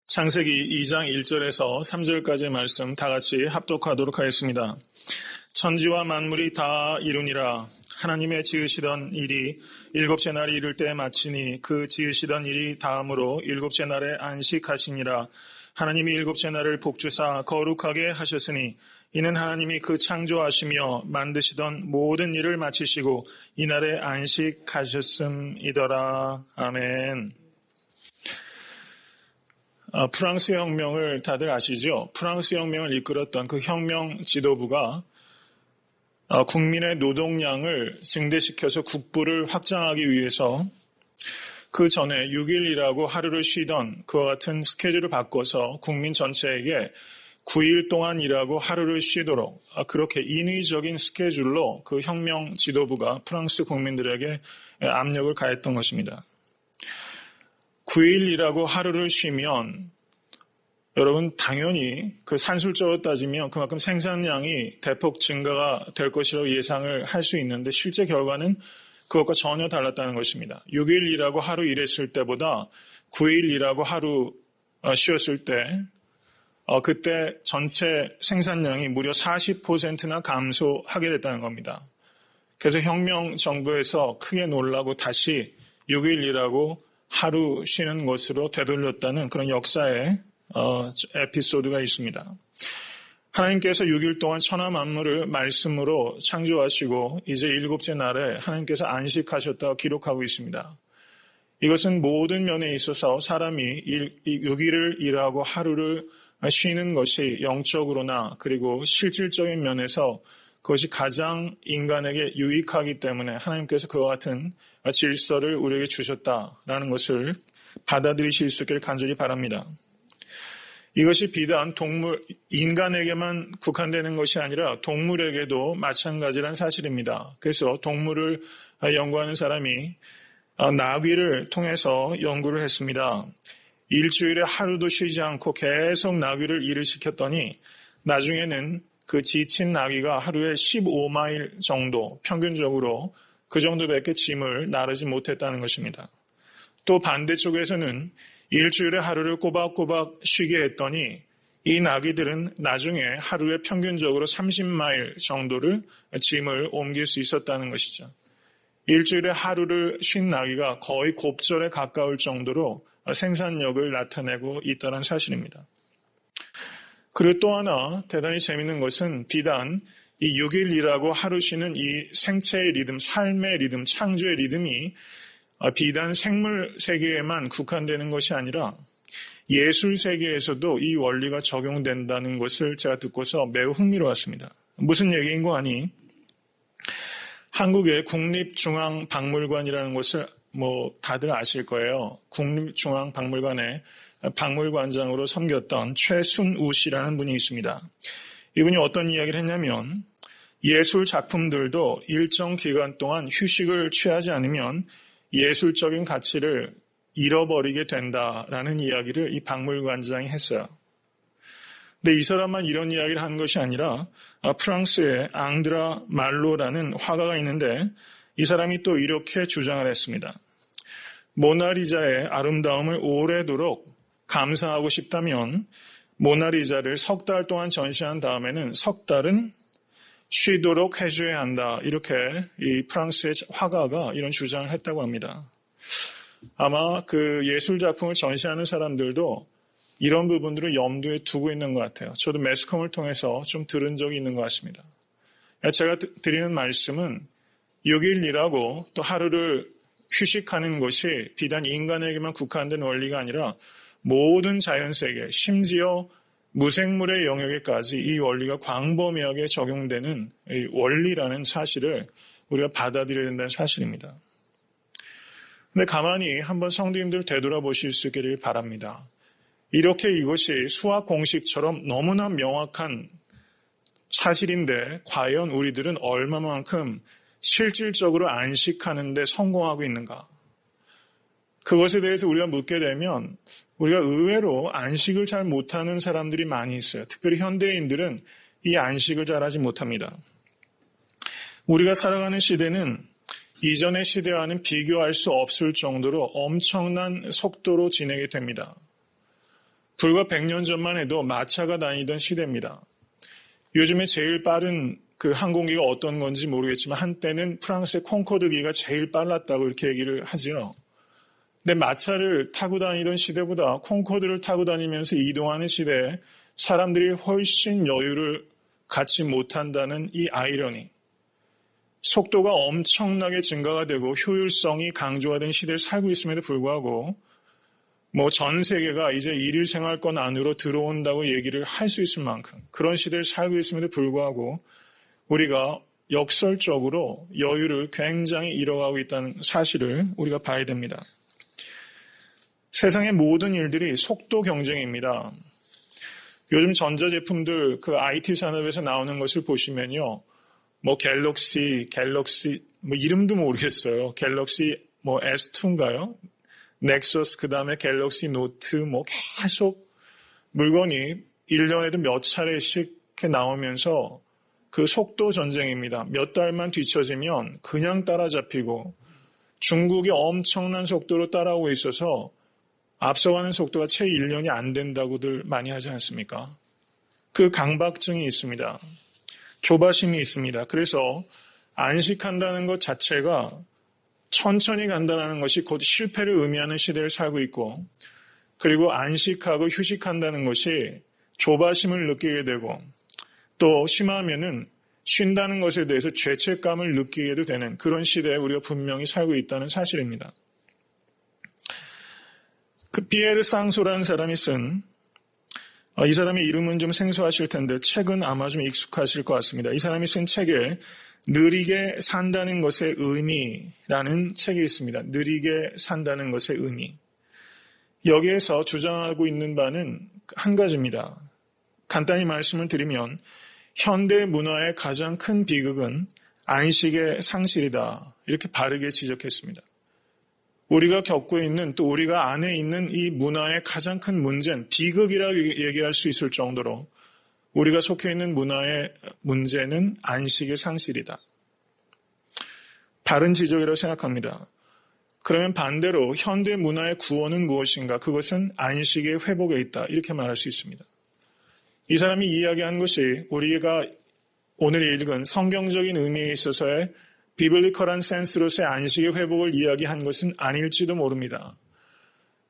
창세기 2장 1절에서 3절까지의 말씀 다 같이 합독하도록 하겠습니다. 천지와 만물이 다 이루니라. 하나님의 지으시던 일이 일곱째 날이 이를 때에 마치니 그 지으시던 일이 다음으로 일곱째 날에 안식하시니라. 하나님이 일곱째 날을 복주사 거룩하게 하셨으니 이는 하나님이 그 창조하시며 만드시던 모든 일을 마치시고 이날에 안식하셨음이더라. 아멘. 프랑스 혁명을 다들 아시죠? 프랑스 혁명을 이끌었던 그 혁명 지도부가 국민의 노동량을 증대시켜서 국부를 확장하기 위해서 그 전에 6일이라고 하루를 쉬던 그와 같은 스케줄을 바꿔서 국민 전체에게 9일 동안 일하고 하루를 쉬도록 그렇게 인위적인 스케줄로 그 혁명 지도부가 프랑스 국민들에게 압력을 가했던 것입니다. 9일 일하고 하루를 쉬면 여러분 당연히 그 산술적으로 따지면 그만큼 생산량이 대폭 증가가 될 것이라고 예상을 할 수 있는데 실제 결과는 그것과 전혀 달랐다는 것입니다. 6일 일하고 하루 일했을 때보다 9일 일하고 하루 쉬었을 때 그때 전체 생산량이 무려 40%나 감소하게 됐다는 겁니다. 그래서 혁명 정부에서 크게 놀라고 다시 6일 일하고 하루 쉬는 것으로 되돌렸다는 그런 역사의 에피소드가 있습니다. 하나님께서 6일 동안 천하 만물을 말씀으로 창조하시고 이제 일곱째 날에 하나님께서 안식하셨다고 기록하고 있습니다. 이것은 모든 면에 있어서 사람이 6일을 일하고 하루를 쉬는 것이 영적으로나 그리고 실질적인 면에서 그것이 가장 인간에게 유익하기 때문에 하나님께서 그와 같은 질서를 우리에게 주셨다라는 것을 받아들이실 수 있기를 간절히 바랍니다. 이것이 비단 인간에게만 국한되는 것이 아니라 동물에게도 마찬가지란 사실입니다. 그래서 동물을 연구하는 사람이 나귀를 통해서 연구를 했습니다. 일주일에 하루도 쉬지 않고 계속 나귀를 일을 시켰더니 나중에는 그 지친 나귀가 하루에 15마일 정도 평균적으로 그 정도밖에 짐을 나르지 못했다는 것입니다. 또 반대쪽에서는 일주일에 하루를 꼬박꼬박 쉬게 했더니 이 나귀들은 나중에 하루에 평균적으로 30마일 정도를 짐을 옮길 수 있었다는 것이죠. 일주일에 하루를 쉰 나귀가 거의 곱절에 가까울 정도로 생산력을 나타내고 있다는 사실입니다. 그리고 또 하나 대단히 재미있는 것은 비단 이 6일 일하고 하루 쉬는 이 생체의 리듬, 삶의 리듬, 창조의 리듬이 비단 생물 세계에만 국한되는 것이 아니라 예술 세계에서도 이 원리가 적용된다는 것을 제가 듣고서 매우 흥미로웠습니다. 무슨 얘기인 거 아니? 한국의 국립중앙박물관이라는 곳을 다들 아실 거예요. 국립중앙박물관에 박물관장으로 섬겼던 최순우 씨라는 분이 있습니다. 이분이 어떤 이야기를 했냐면 예술 작품들도 일정 기간 동안 휴식을 취하지 않으면 예술적인 가치를 잃어버리게 된다라는 이야기를 이 박물관장이 했어요. 근데 이 사람만 이런 이야기를 한 것이 아니라 프랑스의 앙드라 말로라는 화가가 있는데 이 사람이 또 이렇게 주장을 했습니다. 모나리자의 아름다움을 오래도록 감상하고 싶다면 모나리자를 석 달 동안 전시한 다음에는 석 달은 쉬도록 해줘야 한다. 이렇게 이 프랑스의 화가가 이런 주장을 했다고 합니다. 아마 그 예술 작품을 전시하는 사람들도 이런 부분들을 염두에 두고 있는 것 같아요. 저도 매스컴을 통해서 좀 들은 적이 있는 것 같습니다. 제가 드리는 말씀은 6일 일하고 또 하루를 휴식하는 것이 비단 인간에게만 국한된 원리가 아니라 모든 자연세계, 심지어 무생물의 영역에까지 이 원리가 광범위하게 적용되는 이 원리라는 사실을 우리가 받아들여야 된다는 사실입니다. 근데 가만히 한번 성도님들 되돌아보실 수 있기를 바랍니다. 이렇게 이것이 수학 공식처럼 너무나 명확한 사실인데 과연 우리들은 얼마만큼 실질적으로 안식하는 데 성공하고 있는가? 그것에 대해서 우리가 묻게 되면 우리가 의외로 안식을 잘 못하는 사람들이 많이 있어요. 특별히 현대인들은 이 안식을 잘하지 못합니다. 우리가 살아가는 시대는 이전의 시대와는 비교할 수 없을 정도로 엄청난 속도로 진행이 됩니다. 불과 100년 전만 해도 마차가 다니던 시대입니다. 요즘에 제일 빠른 그 항공기가 어떤 건지 모르겠지만 한때는 프랑스의 콩코드기가 제일 빨랐다고 이렇게 얘기를 하죠. 근데 마차를 타고 다니던 시대보다 콩코드를 타고 다니면서 이동하는 시대에 사람들이 훨씬 여유를 갖지 못한다는 이 아이러니. 속도가 엄청나게 증가가 되고 효율성이 강조가 된 시대를 살고 있음에도 불구하고 전 세계가 이제 일일 생활권 안으로 들어온다고 얘기를 할 수 있을 만큼 그런 시대를 살고 있음에도 불구하고 우리가 역설적으로 여유를 굉장히 잃어가고 있다는 사실을 우리가 봐야 됩니다. 세상의 모든 일들이 속도 경쟁입니다. 요즘 전자제품들 그 IT 산업에서 나오는 것을 보시면요. 갤럭시 이름도 모르겠어요. 갤럭시 S2인가요? 넥서스 그다음에 갤럭시 노트 계속 물건이 1년에도 몇 차례씩 이렇게 나오면서 그 속도 전쟁입니다. 몇 달만 뒤처지면 그냥 따라잡히고 중국이 엄청난 속도로 따라오고 있어서 앞서가는 속도가 채 1년이 안 된다고들 많이 하지 않습니까? 그 강박증이 있습니다. 조바심이 있습니다. 그래서 안식한다는 것 자체가 천천히 간다는 것이 곧 실패를 의미하는 시대를 살고 있고 그리고 안식하고 휴식한다는 것이 조바심을 느끼게 되고 또 심하면은 쉰다는 것에 대해서 죄책감을 느끼게도 되는 그런 시대에 우리가 분명히 살고 있다는 사실입니다. 그 피에르 쌍소라는 사람이 쓴 이 사람의 이름은 좀 생소하실 텐데 책은 아마 좀 익숙하실 것 같습니다. 이 사람이 쓴 책에 느리게 산다는 것의 의미라는 책이 있습니다. 느리게 산다는 것의 의미. 여기에서 주장하고 있는 바는 한 가지입니다. 간단히 말씀을 드리면 현대 문화의 가장 큰 비극은 안식의 상실이다. 이렇게 바르게 지적했습니다. 우리가 겪고 있는 또 우리가 안에 있는 이 문화의 가장 큰 문제는 비극이라고 얘기할 수 있을 정도로 우리가 속해 있는 문화의 문제는 안식의 상실이다. 바른 지적이라고 생각합니다. 그러면 반대로 현대 문화의 구원은 무엇인가? 그것은 안식의 회복에 있다. 이렇게 말할 수 있습니다. 이 사람이 이야기한 것이 우리가 오늘 읽은 성경적인 의미에 있어서의 비블리컬한 센스로서의 안식의 회복을 이야기한 것은 아닐지도 모릅니다.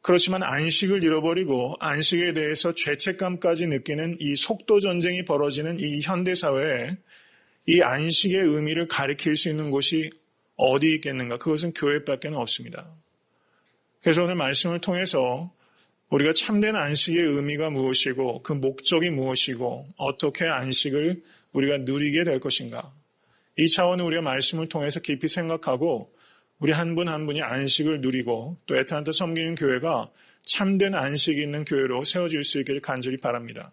그렇지만 안식을 잃어버리고 안식에 대해서 죄책감까지 느끼는 이 속도 전쟁이 벌어지는 이 현대사회에 이 안식의 의미를 가리킬 수 있는 곳이 어디 있겠는가? 그것은 교회밖에 없습니다. 그래서 오늘 말씀을 통해서 우리가 참된 안식의 의미가 무엇이고 그 목적이 무엇이고 어떻게 안식을 우리가 누리게 될 것인가? 이 차원을 우리가 말씀을 통해서 깊이 생각하고 우리 한 분 한 분이 안식을 누리고 또 애타한테 섬기는 교회가 참된 안식이 있는 교회로 세워질 수 있기를 간절히 바랍니다.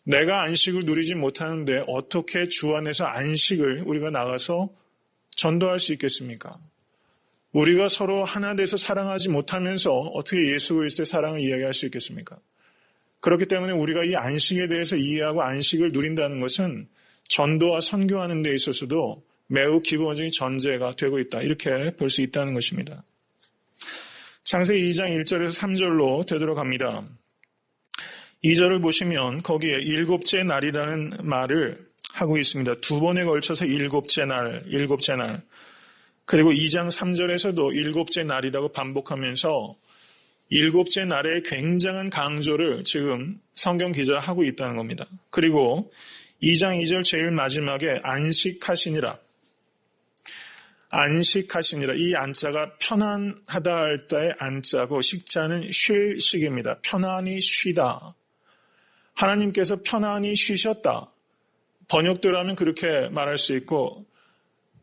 내가 안식을 누리지 못하는데 어떻게 주 안에서 안식을 우리가 나가서 전도할 수 있겠습니까? 우리가 서로 하나 돼서 사랑하지 못하면서 어떻게 예수 그리스도의 사랑을 이야기할 수 있겠습니까? 그렇기 때문에 우리가 이 안식에 대해서 이해하고 안식을 누린다는 것은 전도와 선교하는 데 있어서도 매우 기본적인 전제가 되고 있다. 이렇게 볼 수 있다는 것입니다. 창세기 2장 1절에서 3절로 되돌아갑니다. 2절을 보시면 거기에 일곱째 날이라는 말을 하고 있습니다. 두 번에 걸쳐서 일곱째 날. 그리고 2장 3절에서도 일곱째 날이라고 반복하면서 일곱째 날의 굉장한 강조를 지금 성경 기자가 하고 있다는 겁니다. 그리고 2장 2절 제일 마지막에 안식하시니라. 이 안자가 편안하다 할 때의 안자고 식자는 쉴 식입니다. 편안히 쉬다. 하나님께서 편안히 쉬셨다. 번역대로 하면 그렇게 말할 수 있고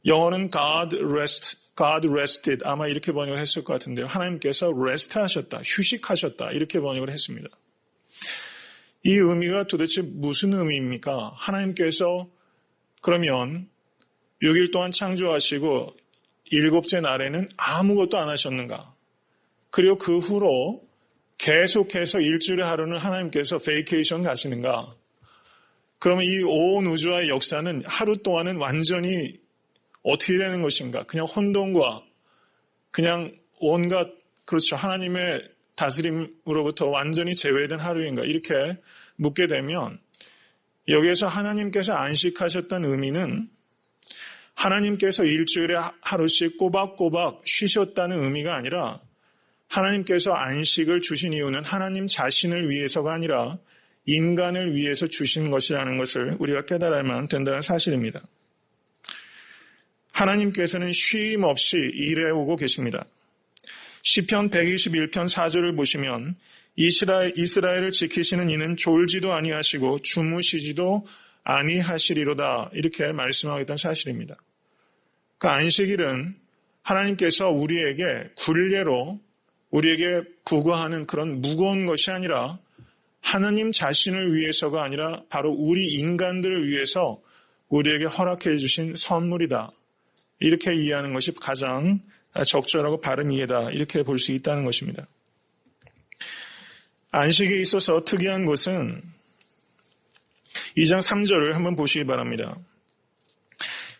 영어는 God rested 아마 이렇게 번역을 했을 것 같은데요. 하나님께서 rest 하셨다. 휴식하셨다. 이렇게 번역을 했습니다. 이 의미가 도대체 무슨 의미입니까? 하나님께서 그러면 6일 동안 창조하시고 일곱째 날에는 아무것도 안 하셨는가? 그리고 그 후로 계속해서 일주일의 하루는 하나님께서 베이케이션 가시는가? 그러면 이 온 우주와의 역사는 하루 동안은 완전히 어떻게 되는 것인가? 그냥 혼돈과 그냥 온갖 그렇죠. 하나님의 다스림으로부터 완전히 제외된 하루인가? 이렇게 묻게 되면 여기에서 하나님께서 안식하셨다는 의미는 하나님께서 일주일에 하루씩 꼬박꼬박 쉬셨다는 의미가 아니라 하나님께서 안식을 주신 이유는 하나님 자신을 위해서가 아니라 인간을 위해서 주신 것이라는 것을 우리가 깨달아야만 된다는 사실입니다. 하나님께서는 쉼 없이 일해오고 계십니다. 시편 121편 4절을 보시면 이스라엘을 지키시는 이는 졸지도 아니하시고 주무시지도 아니하시리로다 이렇게 말씀하고 있다는 사실입니다. 그 안식일은 하나님께서 우리에게 굴례로 우리에게 부과하는 그런 무거운 것이 아니라 하나님 자신을 위해서가 아니라 바로 우리 인간들을 위해서 우리에게 허락해 주신 선물이다. 이렇게 이해하는 것이 가장 적절하고 바른 이해다. 이렇게 볼 수 있다는 것입니다. 안식에 있어서 특이한 것은 2장 3절을 한번 보시기 바랍니다.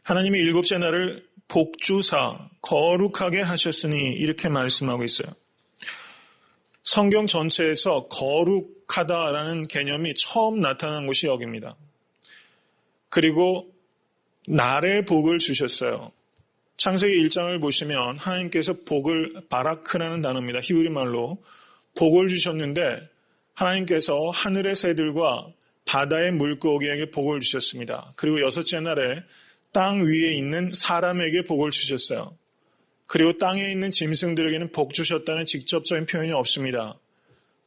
하나님이 일곱째 날을 복주사 거룩하게 하셨으니 이렇게 말씀하고 있어요. 성경 전체에서 거룩하다라는 개념이 처음 나타난 곳이 여기입니다. 그리고 날의 복을 주셨어요. 창세기 1장을 보시면 하나님께서 복을 바라크라는 단어입니다. 히브리 말로 복을 주셨는데 하나님께서 하늘의 새들과 바다의 물고기에게 복을 주셨습니다. 그리고 여섯째 날에 땅 위에 있는 사람에게 복을 주셨어요. 그리고 땅에 있는 짐승들에게는 복 주셨다는 직접적인 표현이 없습니다.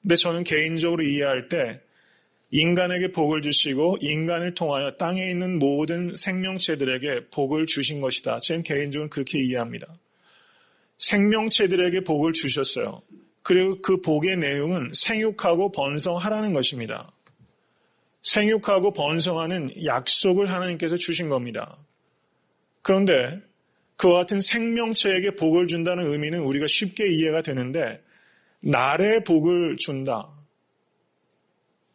근데 저는 개인적으로 이해할 때 인간에게 복을 주시고 인간을 통하여 땅에 있는 모든 생명체들에게 복을 주신 것이다. 저는 개인적으로 그렇게 이해합니다. 생명체들에게 복을 주셨어요. 그리고 그 복의 내용은 생육하고 번성하라는 것입니다. 생육하고 번성하는 약속을 하나님께서 주신 겁니다. 그런데 그와 같은 생명체에게 복을 준다는 의미는 우리가 쉽게 이해가 되는데 날의 복을 준다.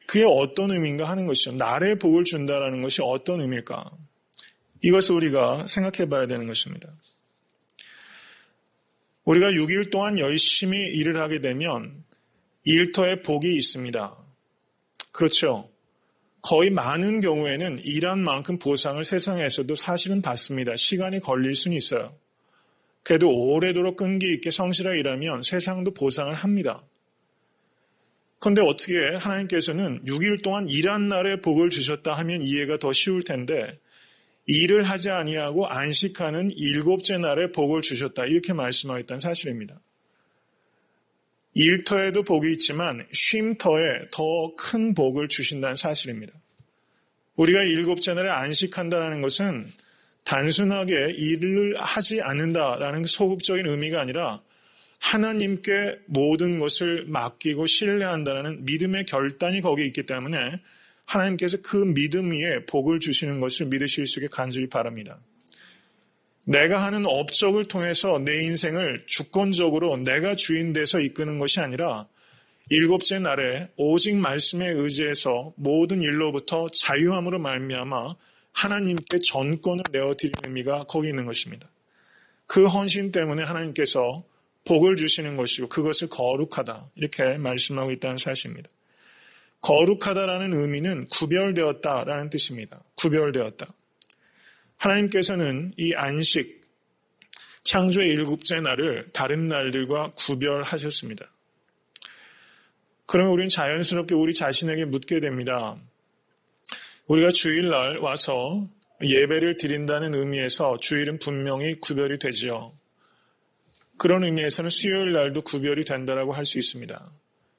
그게 어떤 의미인가 하는 것이죠. 날의 복을 준다라는 것이 어떤 의미일까? 이것을 우리가 생각해 봐야 되는 것입니다. 우리가 6일 동안 열심히 일을 하게 되면 일터에 복이 있습니다. 그렇죠. 거의 많은 경우에는 일한 만큼 보상을 세상에서도 사실은 받습니다. 시간이 걸릴 수는 있어요. 그래도 오래도록 끈기 있게 성실하게 일하면 세상도 보상을 합니다. 그런데 어떻게 하나님께서는 6일 동안 일한 날에 복을 주셨다 하면 이해가 더 쉬울 텐데 일을 하지 아니하고 안식하는 일곱째 날에 복을 주셨다 이렇게 말씀하셨다는 사실입니다. 일터에도 복이 있지만 쉼터에 더 큰 복을 주신다는 사실입니다. 우리가 일곱째 날에 안식한다는 것은 단순하게 일을 하지 않는다라는 소극적인 의미가 아니라 하나님께 모든 것을 맡기고 신뢰한다는 믿음의 결단이 거기에 있기 때문에 하나님께서 그 믿음 위에 복을 주시는 것을 믿으실 수 있게 간절히 바랍니다. 내가 하는 업적을 통해서 내 인생을 주권적으로 내가 주인 돼서 이끄는 것이 아니라 일곱째 날에 오직 말씀에 의지해서 모든 일로부터 자유함으로 말미암아 하나님께 전권을 내어드리는 의미가 거기 있는 것입니다. 그 헌신 때문에 하나님께서 복을 주시는 것이고 그것을 거룩하다 이렇게 말씀하고 있다는 사실입니다. 거룩하다라는 의미는 구별되었다라는 뜻입니다. 구별되었다. 하나님께서는 이 안식, 창조의 일곱째 날을 다른 날들과 구별하셨습니다. 그러면 우리는 자연스럽게 우리 자신에게 묻게 됩니다. 우리가 주일날 와서 예배를 드린다는 의미에서 주일은 분명히 구별이 되죠. 그런 의미에서는 수요일 날도 구별이 된다라고 할 수 있습니다.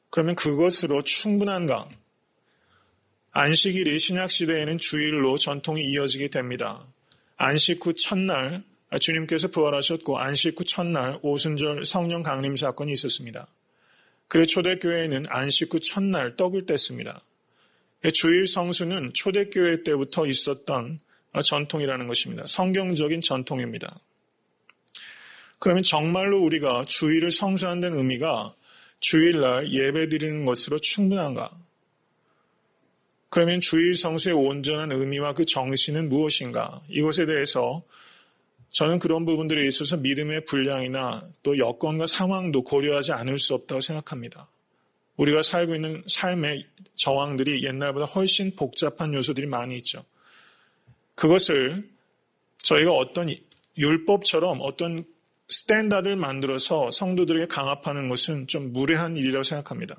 그러면 그것으로 충분한가? 안식일이 신약시대에는 주일로 전통이 이어지게 됩니다. 안식 후 첫날 주님께서 부활하셨고 안식 후 첫날 오순절 성령 강림 사건이 있었습니다. 그리고 초대교회에는 안식 후 첫날 떡을 뗐습니다. 주일 성수는 초대교회 때부터 있었던 전통이라는 것입니다. 성경적인 전통입니다. 그러면 정말로 우리가 주일을 성수한다는 의미가 주일날 예배 드리는 것으로 충분한가? 그러면 주일 성수의 온전한 의미와 그 정신은 무엇인가? 이것에 대해서 저는 그런 부분들에 있어서 믿음의 분량이나 또 여건과 상황도 고려하지 않을 수 없다고 생각합니다. 우리가 살고 있는 삶의 정황들이 옛날보다 훨씬 복잡한 요소들이 많이 있죠. 그것을 저희가 어떤 율법처럼 어떤 스탠다드를 만들어서 성도들에게 강압하는 것은 좀 무례한 일이라고 생각합니다.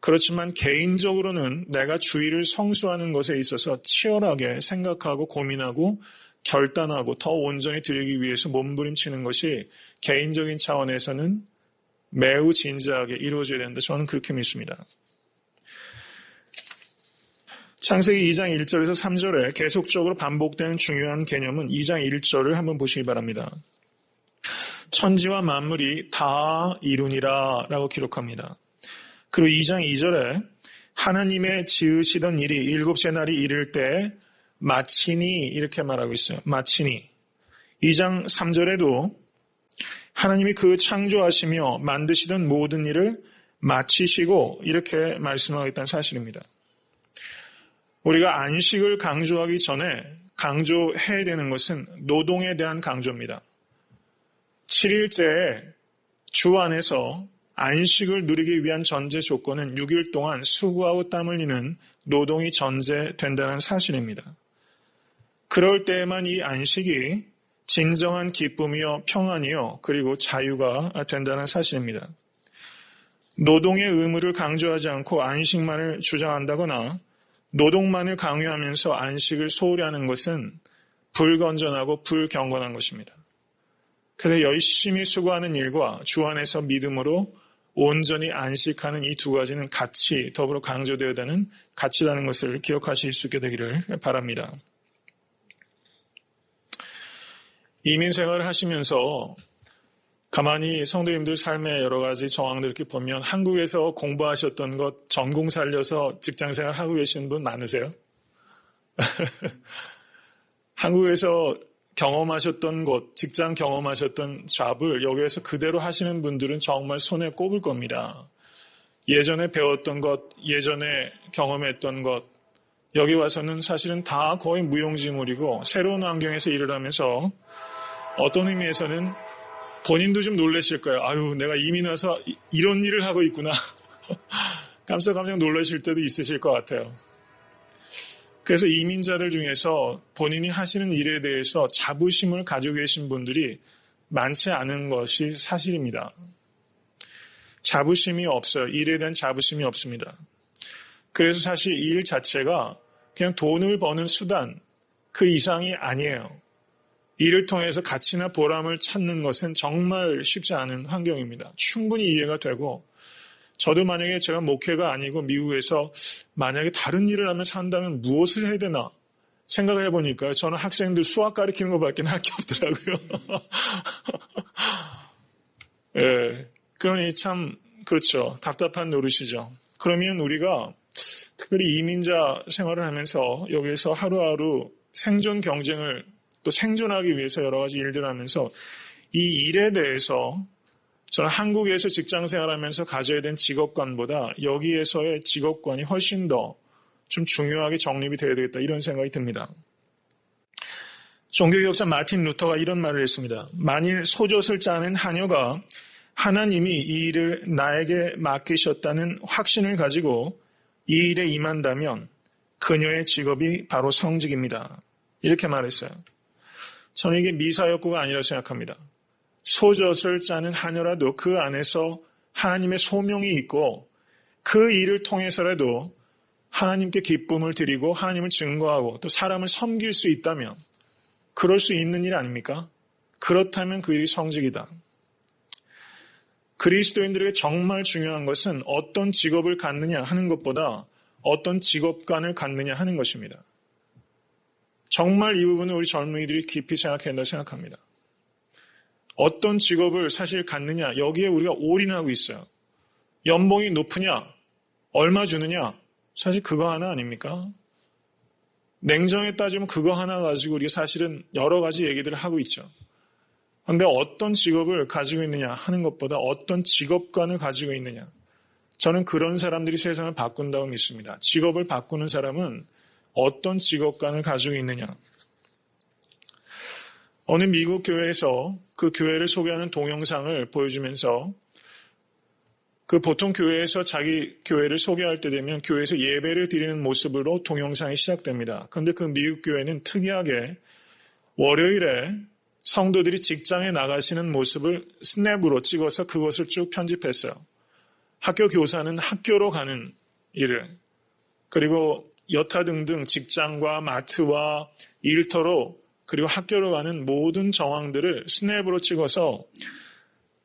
그렇지만 개인적으로는 내가 주의를 성수하는 것에 있어서 치열하게 생각하고 고민하고 결단하고 더 온전히 드리기 위해서 몸부림치는 것이 개인적인 차원에서는 매우 진지하게 이루어져야 된다. 저는 그렇게 믿습니다. 창세기 2장 1절에서 3절에 계속적으로 반복되는 중요한 개념은 2장 1절을 한번 보시기 바랍니다. 천지와 만물이 다 이루니라 라고 기록합니다. 그리고 2장 2절에 하나님의 지으시던 일이 일곱째 날이 이를 때 마치니 이렇게 말하고 있어요. 마치니. 2장 3절에도 하나님이 그 창조하시며 만드시던 모든 일을 마치시고 이렇게 말씀하고 있다는 사실입니다. 우리가 안식을 강조하기 전에 강조해야 되는 것은 노동에 대한 강조입니다. 7일째에 주 안에서 안식을 누리기 위한 전제 조건은 6일 동안 수고하고 땀 흘리는 노동이 전제된다는 사실입니다. 그럴 때에만 이 안식이 진정한 기쁨이요 평안이요 그리고 자유가 된다는 사실입니다. 노동의 의무를 강조하지 않고 안식만을 주장한다거나 노동만을 강요하면서 안식을 소홀히 하는 것은 불건전하고 불경건한 것입니다. 그래서 열심히 수고하는 일과 주 안에서 믿음으로 온전히 안식하는 이 두 가지는 같이 더불어 강조되어야 되는 가치라는 것을 기억하실 수 있게 되기를 바랍니다. 이민 생활을 하시면서 가만히 성도님들 삶의 여러 가지 정황들을 이렇게 보면 한국에서 공부하셨던 것 전공 살려서 직장 생활 하고 계시는 분 많으세요? 한국에서 경험하셨던 것, 직장 경험하셨던 잡을 여기에서 그대로 하시는 분들은 정말 손에 꼽을 겁니다. 예전에 배웠던 것, 예전에 경험했던 것, 여기 와서는 사실은 다 거의 무용지물이고 새로운 환경에서 일을 하면서 어떤 의미에서는 본인도 좀 놀라실 거예요. 아유, 내가 이민 와서 이런 일을 하고 있구나. 깜짝깜짝 놀라실 때도 있으실 것 같아요. 그래서 이민자들 중에서 본인이 하시는 일에 대해서 자부심을 가지고 계신 분들이 많지 않은 것이 사실입니다. 자부심이 없어요. 일에 대한 자부심이 없습니다. 그래서 사실 일 자체가 그냥 돈을 버는 수단, 그 이상이 아니에요. 이를 통해서 가치나 보람을 찾는 것은 정말 쉽지 않은 환경입니다. 충분히 이해가 되고 저도 만약에 제가 목회가 아니고 미국에서 만약에 다른 일을 하면 산다면 무엇을 해야 되나 생각을 해보니까 저는 학생들 수학 가르치는 것밖에 할 게 없더라고요. 예, 그러니 참 그렇죠. 답답한 노릇이죠. 그러면 우리가 특별히 이민자 생활을 하면서 여기에서 하루하루 생존 경쟁을 또 생존하기 위해서 여러 가지 일들을 하면서 이 일에 대해서 저는 한국에서 직장 생활하면서 가져야 된 직업관보다 여기에서의 직업관이 훨씬 더 좀 중요하게 정립이 되어야 되겠다 이런 생각이 듭니다. 종교개혁자 마틴 루터가 이런 말을 했습니다. 만일 소젖을 짜는 하녀가 하나님이 이 일을 나에게 맡기셨다는 확신을 가지고 이 일에 임한다면 그녀의 직업이 바로 성직입니다. 이렇게 말했어요. 저는 이게 미사역구가 아니라고 생각합니다. 소젖을 짜는 하녀라도 그 안에서 하나님의 소명이 있고 그 일을 통해서라도 하나님께 기쁨을 드리고 하나님을 증거하고 또 사람을 섬길 수 있다면 그럴 수 있는 일 아닙니까? 그렇다면 그 일이 성직이다. 그리스도인들에게 정말 중요한 것은 어떤 직업을 갖느냐 하는 것보다 어떤 직업관을 갖느냐 하는 것입니다. 정말 이 부분은 우리 젊은이들이 깊이 생각해야 된다고 생각합니다. 어떤 직업을 사실 갖느냐 여기에 우리가 올인하고 있어요. 연봉이 높으냐 얼마 주느냐 사실 그거 하나 아닙니까? 냉정히 따지면 그거 하나 가지고 우리가 사실은 여러 가지 얘기들을 하고 있죠. 그런데 어떤 직업을 가지고 있느냐 하는 것보다 어떤 직업관을 가지고 있느냐 저는 그런 사람들이 세상을 바꾼다고 믿습니다. 직업을 바꾸는 사람은 어떤 직업관을 가지고 있느냐 어느 미국 교회에서 그 교회를 소개하는 동영상을 보여주면서 그 보통 교회에서 자기 교회를 소개할 때 되면 교회에서 예배를 드리는 모습으로 동영상이 시작됩니다. 그런데 그 미국 교회는 특이하게 월요일에 성도들이 직장에 나가시는 모습을 스냅으로 찍어서 그것을 쭉 편집했어요. 학교 교사는 학교로 가는 일을, 그리고 여타 등등 직장과 마트와 일터로 그리고 학교로 가는 모든 정황들을 스냅으로 찍어서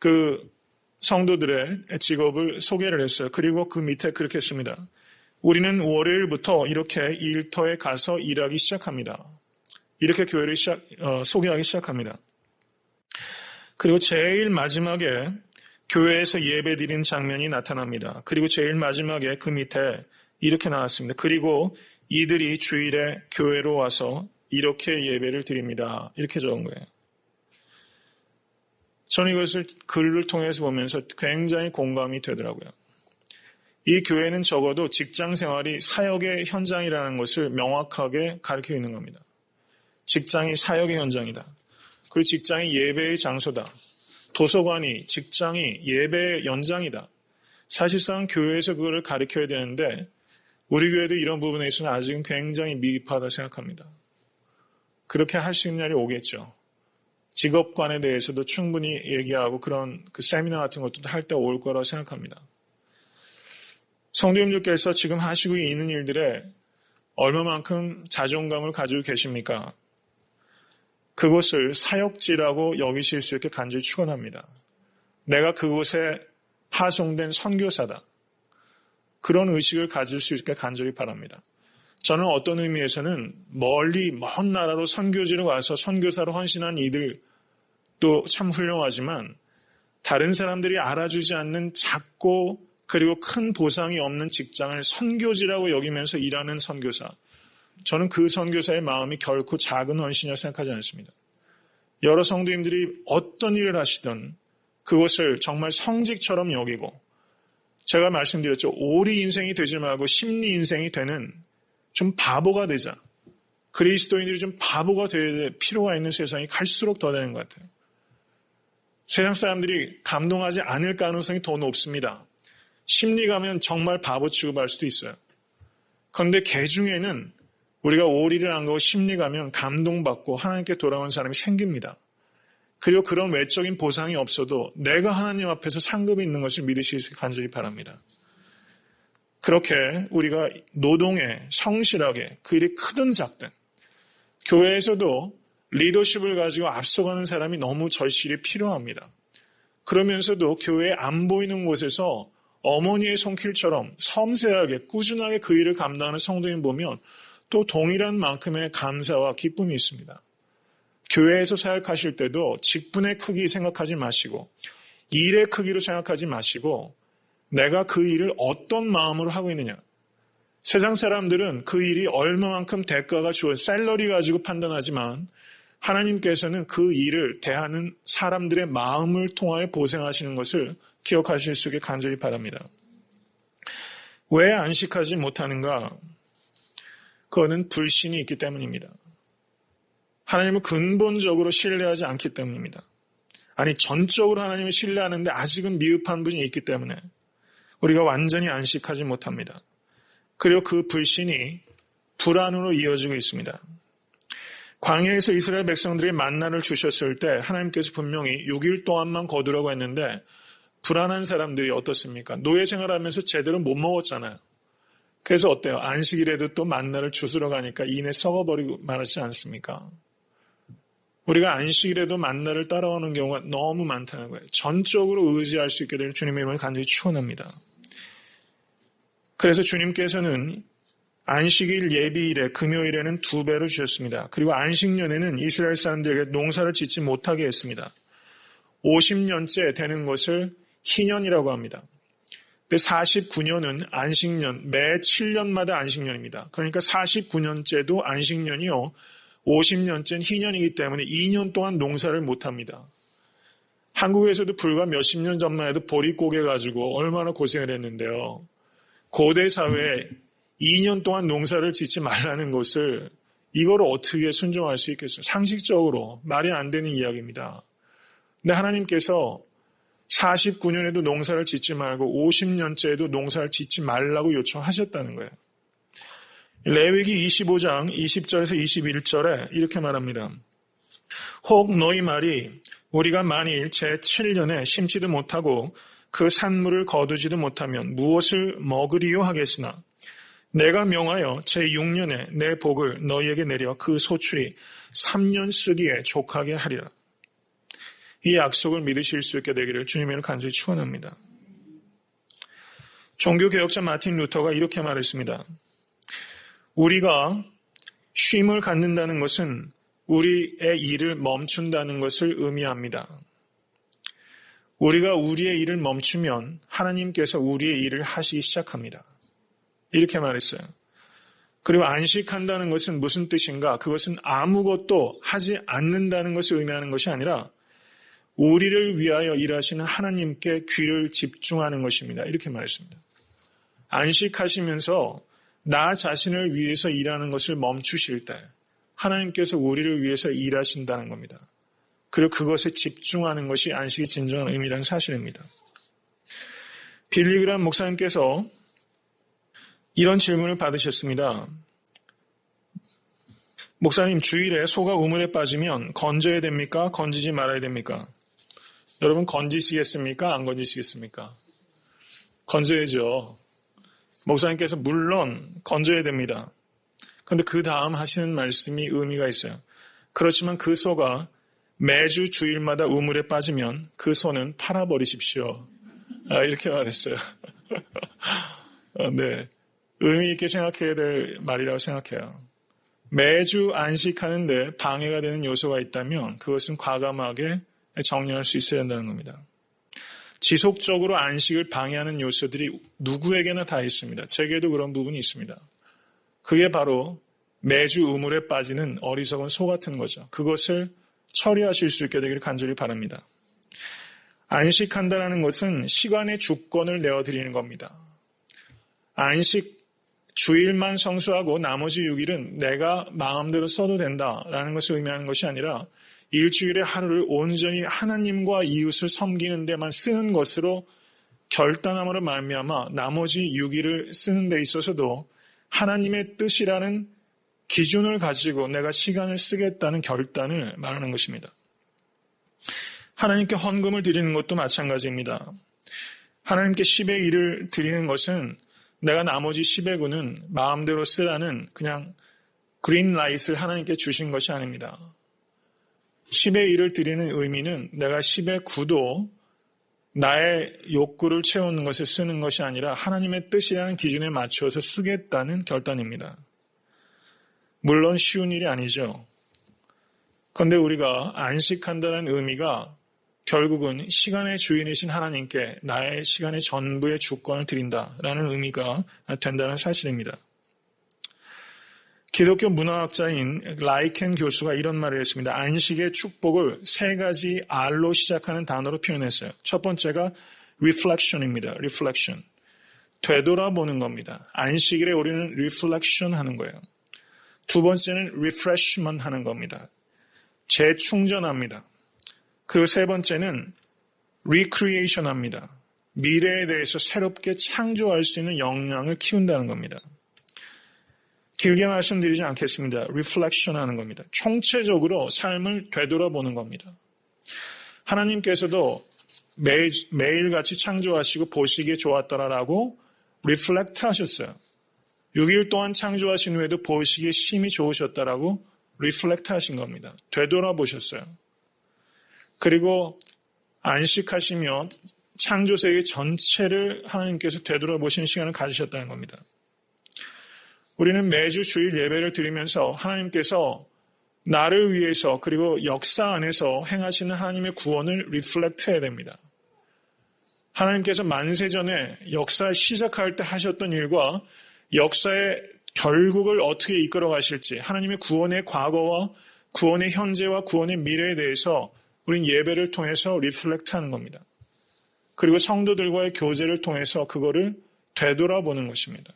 그 성도들의 직업을 소개를 했어요. 그리고 그 밑에 그렇게 했습니다. 우리는 월요일부터 이렇게 일터에 가서 일하기 시작합니다. 이렇게 교회를 소개하기 시작합니다. 그리고 제일 마지막에 교회에서 예배 드리는 장면이 나타납니다. 그리고 제일 마지막에 그 밑에 이렇게 나왔습니다. 그리고 이들이 주일에 교회로 와서 이렇게 예배를 드립니다. 이렇게 적은 거예요. 저는 이것을 글을 통해서 보면서 굉장히 공감이 되더라고요. 이 교회는 적어도 직장 생활이 사역의 현장이라는 것을 명확하게 가르치고 있는 겁니다. 직장이 사역의 현장이다. 그리고 직장이 예배의 장소다. 도서관이, 직장이 예배의 연장이다. 사실상 교회에서 그거를 가르쳐야 되는데 우리 교회도 이런 부분에 있어서는 아직은 굉장히 미흡하다고 생각합니다. 그렇게 할 수 있는 날이 오겠죠. 직업관에 대해서도 충분히 얘기하고 그런 그 세미나 같은 것도 할 때 올 거라고 생각합니다. 성도님들께서 지금 하시고 있는 일들에 얼마만큼 자존감을 가지고 계십니까? 그것을 사역지라고 여기실 수 있게 간절히 축원합니다. 내가 그곳에 파송된 선교사다. 그런 의식을 가질 수 있게 간절히 바랍니다. 저는 어떤 의미에서는 멀리 먼 나라로 선교지로 가서 선교사로 헌신한 이들도 참 훌륭하지만 다른 사람들이 알아주지 않는 작고 그리고 큰 보상이 없는 직장을 선교지라고 여기면서 일하는 선교사. 저는 그 선교사의 마음이 결코 작은 헌신이라고 생각하지 않습니다. 여러 성도님들이 어떤 일을 하시든 그것을 정말 성직처럼 여기고 제가 말씀드렸죠. 오리 인생이 되지 말고 심리 인생이 되는 좀 바보가 되자. 그리스도인들이 좀 바보가 될 필요가 있는 세상이 갈수록 더 되는 것 같아요. 세상 사람들이 감동하지 않을 가능성이 더 높습니다. 심리 가면 정말 바보 취급할 수도 있어요. 그런데 개 중에는 우리가 오리를 안 가고 심리 가면 감동받고 하나님께 돌아오는 사람이 생깁니다. 그리고 그런 외적인 보상이 없어도 내가 하나님 앞에서 상급이 있는 것을 믿으실 수 있게 간절히 바랍니다. 그렇게 우리가 노동에 성실하게 그 일이 크든 작든 교회에서도 리더십을 가지고 앞서가는 사람이 너무 절실히 필요합니다. 그러면서도 교회에 안 보이는 곳에서 어머니의 손길처럼 섬세하게 꾸준하게 그 일을 감당하는 성도님 보면 또 동일한 만큼의 감사와 기쁨이 있습니다. 교회에서 사역하실 때도 직분의 크기 생각하지 마시고 일의 크기로 생각하지 마시고 내가 그 일을 어떤 마음으로 하고 있느냐. 세상 사람들은 그 일이 얼마만큼 대가가 주어 샐러리 가지고 판단하지만 하나님께서는 그 일을 대하는 사람들의 마음을 통하여 보생하시는 것을 기억하실 수 있게 간절히 바랍니다. 왜 안식하지 못하는가? 그거는 불신이 있기 때문입니다. 하나님을 근본적으로 신뢰하지 않기 때문입니다. 아니 전적으로 하나님을 신뢰하는데 아직은 미흡한 분이 있기 때문에 우리가 완전히 안식하지 못합니다. 그리고 그 불신이 불안으로 이어지고 있습니다. 광야에서 이스라엘 백성들이 만나를 주셨을 때 하나님께서 분명히 6일 동안만 거두라고 했는데 불안한 사람들이 어떻습니까? 노예 생활하면서 제대로 못 먹었잖아요. 그래서 어때요? 안식일에도 또 만나를 주스러 가니까 이내 썩어버리고 말하지 않습니까? 우리가 안식일에도 만나를 따라오는 경우가 너무 많다는 거예요. 전적으로 의지할 수 있게 될 주님의 이름을 간절히 축원합니다. 그래서 주님께서는 안식일 예비일에 금요일에는 2배로 주셨습니다. 그리고 안식년에는 이스라엘 사람들에게 농사를 짓지 못하게 했습니다. 50년째 되는 것을 희년이라고 합니다. 근데 49년은 안식년, 매 7년마다 안식년입니다. 그러니까 49년째도 안식년이요. 50년째는 희년이기 때문에 2년 동안 농사를 못합니다. 한국에서도 불과 몇십 년 전만 해도 보릿고개 가지고 얼마나 고생을 했는데요. 고대 사회에 2년 동안 농사를 짓지 말라는 것을 이거를 어떻게 순종할 수 있겠어요? 상식적으로 말이 안 되는 이야기입니다. 근데 하나님께서 49년에도 농사를 짓지 말고 50년째에도 농사를 짓지 말라고 요청하셨다는 거예요. 레위기 25장 20절에서 21절에 이렇게 말합니다. 혹 너희 말이 우리가 만일 제7년에 심지도 못하고 그 산물을 거두지도 못하면 무엇을 먹으리요 하겠으나 내가 명하여 제6년에 내 복을 너희에게 내려 그 소출이 3년 쓰기에 족하게 하리라. 이 약속을 믿으실 수 있게 되기를 주님을 간절히 축원합니다. 종교개혁자 마틴 루터가 이렇게 말했습니다. 우리가 쉼을 갖는다는 것은 우리의 일을 멈춘다는 것을 의미합니다. 우리가 우리의 일을 멈추면 하나님께서 우리의 일을 하시기 시작합니다. 이렇게 말했어요. 그리고 안식한다는 것은 무슨 뜻인가? 그것은 아무것도 하지 않는다는 것을 의미하는 것이 아니라 우리를 위하여 일하시는 하나님께 귀를 집중하는 것입니다. 이렇게 말했습니다. 안식하시면서 나 자신을 위해서 일하는 것을 멈추실 때 하나님께서 우리를 위해서 일하신다는 겁니다. 그리고 그것에 집중하는 것이 안식의 진정한 의미라는 사실입니다. 빌리그람 목사님께서 이런 질문을 받으셨습니다. 목사님, 주일에 소가 우물에 빠지면 건져야 됩니까? 건지지 말아야 됩니까? 여러분 건지시겠습니까? 안 건지시겠습니까? 건져야죠. 목사님께서 물론 건져야 됩니다. 그런데 그 다음 하시는 말씀이 의미가 있어요. 그렇지만 그 소가 매주 주일마다 우물에 빠지면 그 소는 팔아버리십시오. 이렇게 말했어요. 네, 의미 있게 생각해야 될 말이라고 생각해요. 매주 안식하는데 방해가 되는 요소가 있다면 그것은 과감하게 정리할 수 있어야 한다는 겁니다. 지속적으로 안식을 방해하는 요소들이 누구에게나 다 있습니다. 제게도 그런 부분이 있습니다. 그게 바로 매주 우물에 빠지는 어리석은 소 같은 거죠. 그것을 처리하실 수 있게 되기를 간절히 바랍니다. 안식한다는 것은 시간의 주권을 내어드리는 겁니다. 안식 주일만 성수하고 나머지 6일은 내가 마음대로 써도 된다라는 것을 의미하는 것이 아니라 일주일의 하루를 온전히 하나님과 이웃을 섬기는 데만 쓰는 것으로 결단함으로 말미암아 나머지 6일을 쓰는 데 있어서도 하나님의 뜻이라는 기준을 가지고 내가 시간을 쓰겠다는 결단을 말하는 것입니다. 하나님께 헌금을 드리는 것도 마찬가지입니다. 하나님께 10의 1을 드리는 것은 내가 나머지 10의 9는 마음대로 쓰라는 그냥 그린라이트를 하나님께 주신 것이 아닙니다. 10의 1을 드리는 의미는 내가 10의 9도 나의 욕구를 채우는 것에 쓰는 것이 아니라 하나님의 뜻이라는 기준에 맞춰서 쓰겠다는 결단입니다. 물론 쉬운 일이 아니죠. 그런데 우리가 안식한다는 의미가 결국은 시간의 주인이신 하나님께 나의 시간의 전부의 주권을 드린다라는 의미가 된다는 사실입니다. 기독교 문화학자인 라이켄 교수가 이런 말을 했습니다. 안식의 축복을 3가지 R로 시작하는 단어로 표현했어요. 첫 번째가 reflection입니다. reflection. 되돌아보는 겁니다. 안식일에 우리는 reflection 하는 거예요. 두 번째는 refreshment 하는 겁니다. 재충전합니다. 그리고 세 번째는 recreation 합니다. 미래에 대해서 새롭게 창조할 수 있는 역량을 키운다는 겁니다. 길게 말씀드리지 않겠습니다. reflection 하는 겁니다. 총체적으로 삶을 되돌아보는 겁니다. 하나님께서도 매일같이 창조하시고 보시기에 좋았더라라고 reflect 하셨어요. 6일 동안 창조하신 후에도 보시기에 심히 좋으셨다라고 reflect 하신 겁니다. 되돌아보셨어요. 그리고 안식하시며 창조세계 전체를 하나님께서 되돌아보시는 시간을 가지셨다는 겁니다. 우리는 매주 주일 예배를 드리면서 하나님께서 나를 위해서 그리고 역사 안에서 행하시는 하나님의 구원을 리플렉트 해야 됩니다. 하나님께서 만세전에 역사 시작할 때 하셨던 일과 역사의 결국을 어떻게 이끌어 가실지 하나님의 구원의 과거와 구원의 현재와 구원의 미래에 대해서 우리는 예배를 통해서 리플렉트 하는 겁니다. 그리고 성도들과의 교제를 통해서 그거를 되돌아보는 것입니다.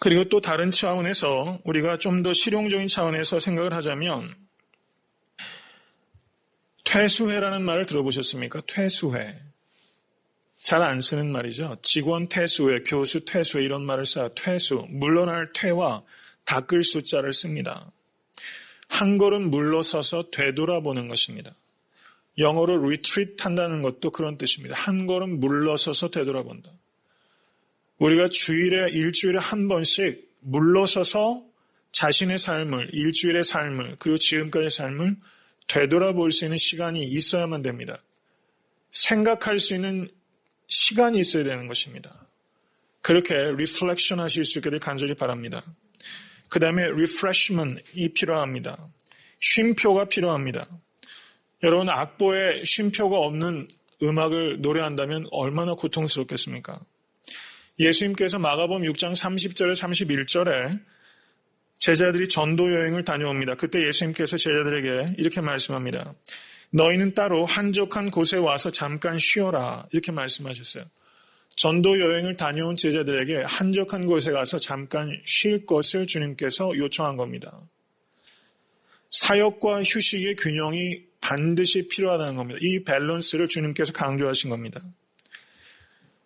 그리고 또 다른 차원에서 우리가 좀 더 실용적인 차원에서 생각을 하자면 퇴수회라는 말을 들어보셨습니까? 퇴수회. 잘 안 쓰는 말이죠. 직원 퇴수회, 교수 퇴수회 이런 말을 써요. 퇴수, 물러날 퇴와 닦을 숫자를 씁니다. 한 걸음 물러서서 되돌아보는 것입니다. 영어로 retreat 한다는 것도 그런 뜻입니다. 한 걸음 물러서서 되돌아본다. 우리가 일주일에 한 번씩 물러서서 자신의 삶을, 일주일의 삶을, 그리고 지금까지의 삶을 되돌아볼 수 있는 시간이 있어야만 됩니다. 생각할 수 있는 시간이 있어야 되는 것입니다. 그렇게 리플렉션 하실 수 있기를 간절히 바랍니다. 그 다음에 refreshment이 필요합니다. 쉼표가 필요합니다. 여러분 악보에 쉼표가 없는 음악을 노래한다면 얼마나 고통스럽겠습니까? 예수님께서 마가복음 6장 30절에 31절에 제자들이 전도 여행을 다녀옵니다. 그때 예수님께서 제자들에게 이렇게 말씀합니다. 너희는 따로 한적한 곳에 와서 잠깐 쉬어라. 이렇게 말씀하셨어요. 전도 여행을 다녀온 제자들에게 한적한 곳에 가서 잠깐 쉴 것을 주님께서 요청한 겁니다. 사역과 휴식의 균형이 반드시 필요하다는 겁니다. 이 밸런스를 주님께서 강조하신 겁니다.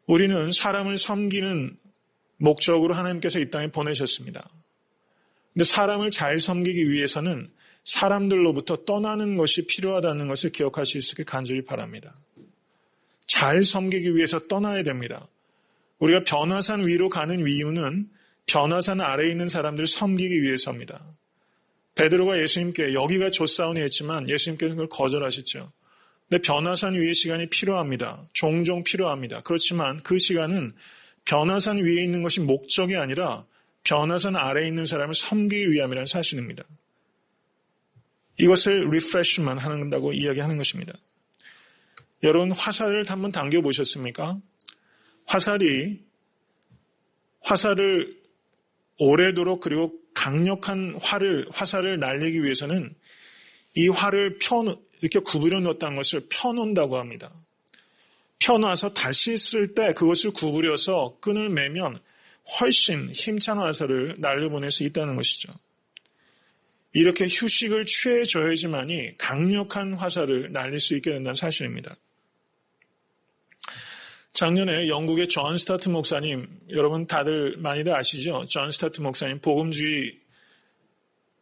우리는 사람을 섬기는 목적으로 하나님께서 이 땅에 보내셨습니다. 근데 사람을 잘 섬기기 위해서는 사람들로부터 떠나는 것이 필요하다는 것을 기억하실 수 있게 간절히 바랍니다. 잘 섬기기 위해서 떠나야 됩니다. 우리가 변화산 위로 가는 이유는 변화산 아래에 있는 사람들을 섬기기 위해서입니다. 베드로가 예수님께 여기가 좋사오니 했지만 예수님께서는 그걸 거절하셨죠. 근데 변화산 위의 시간이 필요합니다. 종종 필요합니다. 그렇지만 그 시간은 변화산 위에 있는 것이 목적이 아니라 변화산 아래에 있는 사람을 섬기기 위함이라는 사실입니다. 이것을 리프레시만 한다고 이야기하는 것입니다. 여러분 화살을 한번 당겨보셨습니까? 화살을 오래도록 그리고 강력한 화살을 날리기 위해서는 이 활을 이렇게 구부려 놓았다는 것을 펴놓는다고 합니다. 펴놔서 다시 쓸 때 그것을 구부려서 끈을 매면 훨씬 힘찬 화살을 날려보낼 수 있다는 것이죠. 이렇게 휴식을 취해줘야지만이 강력한 화살을 날릴 수 있게 된다는 사실입니다. 작년에 영국의 존 스타트 목사님, 여러분 많이들 아시죠? 존 스타트 목사님 복음주의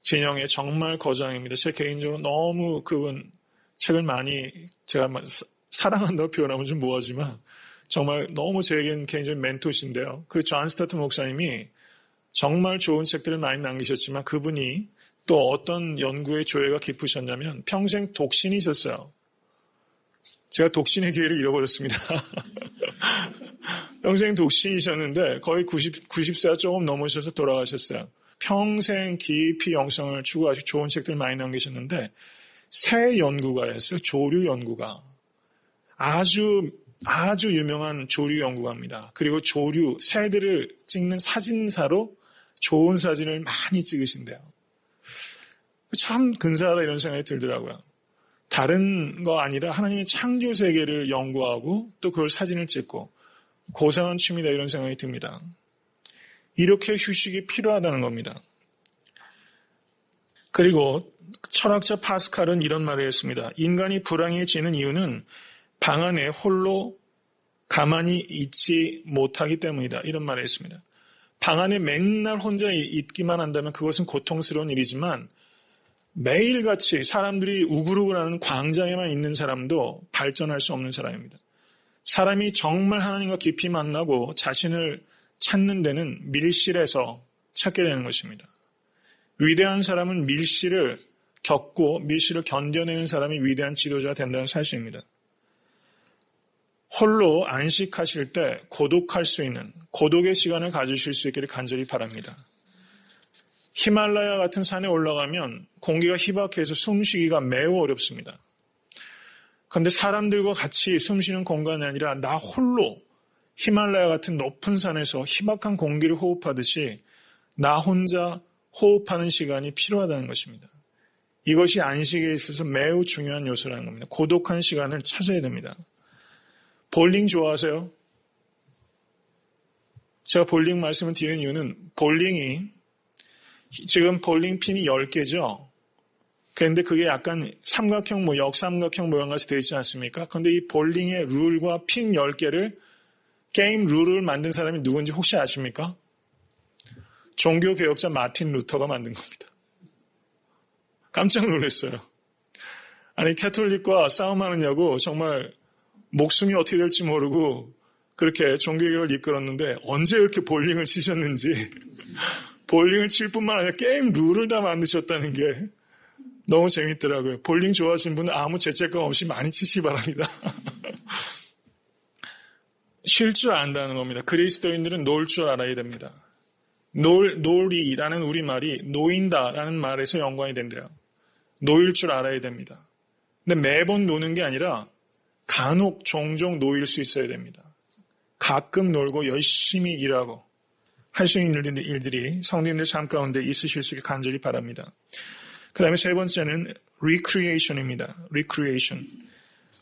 진영의 정말 거장입니다. 제 개인적으로 너무 그분 책을 많이 제가 사랑한다고 표현하면 좀 뭐하지만 정말 너무 제겐 개인적인 멘토신데요. 그 존 스타트 목사님이 정말 좋은 책들을 많이 남기셨지만 그분이 또 어떤 연구의 조예가 깊으셨냐면 평생 독신이셨어요. 제가 독신의 기회를 잃어버렸습니다. 평생 독신이셨는데 거의 90세가 조금 넘으셔서 돌아가셨어요. 평생 깊이 영성을 추구하시고 좋은 책들 많이 남기셨는데 새 연구가였어요. 조류 연구가. 아주 유명한 조류 연구가입니다. 그리고 새들을 찍는 사진사로 좋은 사진을 많이 찍으신대요. 참 근사하다 이런 생각이 들더라고요. 다른 거 아니라 하나님의 창조 세계를 연구하고 또 그걸 사진을 찍고 고상한 취미다 이런 생각이 듭니다. 이렇게 휴식이 필요하다는 겁니다. 그리고 철학자 파스칼은 이런 말을 했습니다. 인간이 불행해지는 이유는 방 안에 홀로 가만히 있지 못하기 때문이다. 이런 말을 했습니다. 방 안에 맨날 혼자 있기만 한다면 그것은 고통스러운 일이지만 매일같이 사람들이 우글우글하는 광장에만 있는 사람도 발전할 수 없는 사람입니다. 사람이 정말 하나님과 깊이 만나고 자신을 찾는 데는 밀실에서 찾게 되는 것입니다. 위대한 사람은 밀실을 겪고 밀실을 견뎌내는 사람이 위대한 지도자가 된다는 사실입니다. 홀로 안식하실 때 고독할 수 있는 고독의 시간을 가지실 수 있기를 간절히 바랍니다. 히말라야 같은 산에 올라가면 공기가 희박해서 숨쉬기가 매우 어렵습니다. 그런데 사람들과 같이 숨쉬는 공간이 아니라 나 홀로 히말라야 같은 높은 산에서 희박한 공기를 호흡하듯이 나 혼자 호흡하는 시간이 필요하다는 것입니다. 이것이 안식에 있어서 매우 중요한 요소라는 겁니다. 고독한 시간을 찾아야 됩니다. 볼링 좋아하세요? 제가 볼링 말씀을 드리는 이유는 볼링이 지금 볼링 핀이 10개죠. 그런데 그게 약간 삼각형, 역삼각형 모양같이 되어 있지 않습니까? 그런데 이 볼링의 룰과 핀 10개를 게임 룰을 만든 사람이 누군지 혹시 아십니까? 종교개혁자 마틴 루터가 만든 겁니다. 깜짝 놀랐어요. 아니, 캐톨릭과 싸움하느냐고 정말 목숨이 어떻게 될지 모르고 그렇게 종교개혁을 이끌었는데 언제 이렇게 볼링을 치셨는지 볼링을 칠 뿐만 아니라 게임 룰을 다 만드셨다는 게 너무 재밌더라고요. 볼링 좋아하시는 분은 아무 죄책감 없이 많이 치시기 바랍니다. 쉴 줄 안다는 겁니다. 그리스도인들은 놀 줄 알아야 됩니다. 놀이라는 우리말이 놓인다라는 말에서 연관이 된대요. 놓일 줄 알아야 됩니다. 근데 매번 노는 게 아니라 간혹 종종 놓일 수 있어야 됩니다. 가끔 놀고 열심히 일하고 할 수 있는 일들이 성도님들 삶 가운데 있으실 수 있길 간절히 바랍니다. 그 다음에 세 번째는 recreation입니다. recreation.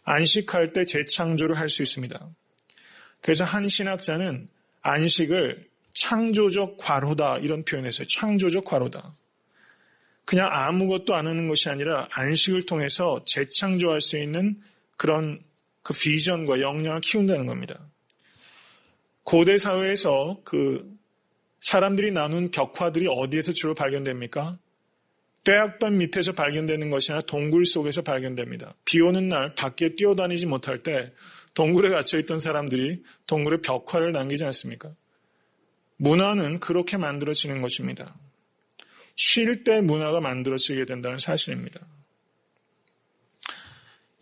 안식할 때 재창조를 할 수 있습니다. 그래서 한 신학자는 안식을 창조적 과로다 이런 표현했어요. 창조적 과로다. 그냥 아무것도 안 하는 것이 아니라 안식을 통해서 재창조할 수 있는 그런 그 비전과 역량을 키운다는 겁니다. 고대 사회에서 그 사람들이 나눈 벽화들이 어디에서 주로 발견됩니까? 뙤약반 밑에서 발견되는 것이 아니라 동굴 속에서 발견됩니다. 비 오는 날 밖에 뛰어다니지 못할 때 동굴에 갇혀있던 사람들이 동굴에 벽화를 남기지 않습니까? 문화는 그렇게 만들어지는 것입니다. 쉴 때 문화가 만들어지게 된다는 사실입니다.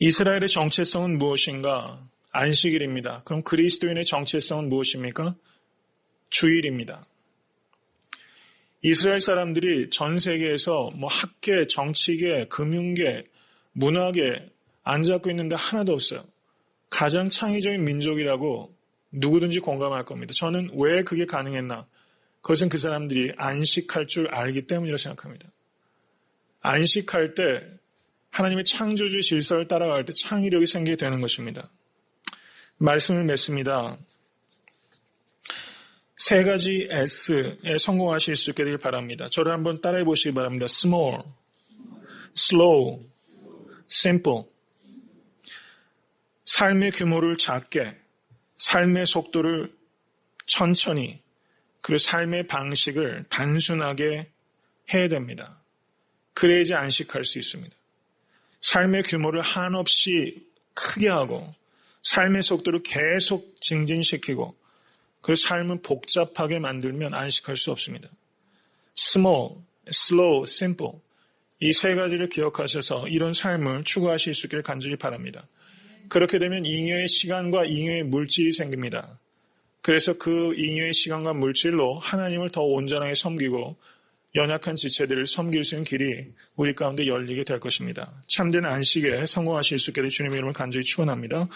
이스라엘의 정체성은 무엇인가? 안식일입니다. 그럼 그리스도인의 정체성은 무엇입니까? 주일입니다. 이스라엘 사람들이 전 세계에서 학계, 정치계, 금융계, 문화계 안 잡고 있는데 하나도 없어요. 가장 창의적인 민족이라고 누구든지 공감할 겁니다. 저는 왜 그게 가능했나? 그것은 그 사람들이 안식할 줄 알기 때문이라고 생각합니다. 안식할 때 하나님의 창조주의 질서를 따라갈 때 창의력이 생기게 되는 것입니다. 말씀을 맺습니다. 세 가지 S에 성공하실 수 있게 되길 바랍니다. 저를 한번 따라해 보시기 바랍니다. Small, slow, simple. 삶의 규모를 작게, 삶의 속도를 천천히, 그리고 삶의 방식을 단순하게 해야 됩니다. 그래야지 안식할 수 있습니다. 삶의 규모를 한없이 크게 하고 삶의 속도를 계속 증진시키고 그 삶을 복잡하게 만들면 안식할 수 없습니다. Small, slow, simple. 이 세 가지를 기억하셔서 이런 삶을 추구하실 수 있기를 간절히 바랍니다. 그렇게 되면 잉여의 시간과 잉여의 물질이 생깁니다. 그래서 그 잉여의 시간과 물질로 하나님을 더 온전하게 섬기고 연약한 지체들을 섬길 수 있는 길이 우리 가운데 열리게 될 것입니다. 참된 안식에 성공하실 수 있게 될 주님의 이름을 간절히 축원합니다.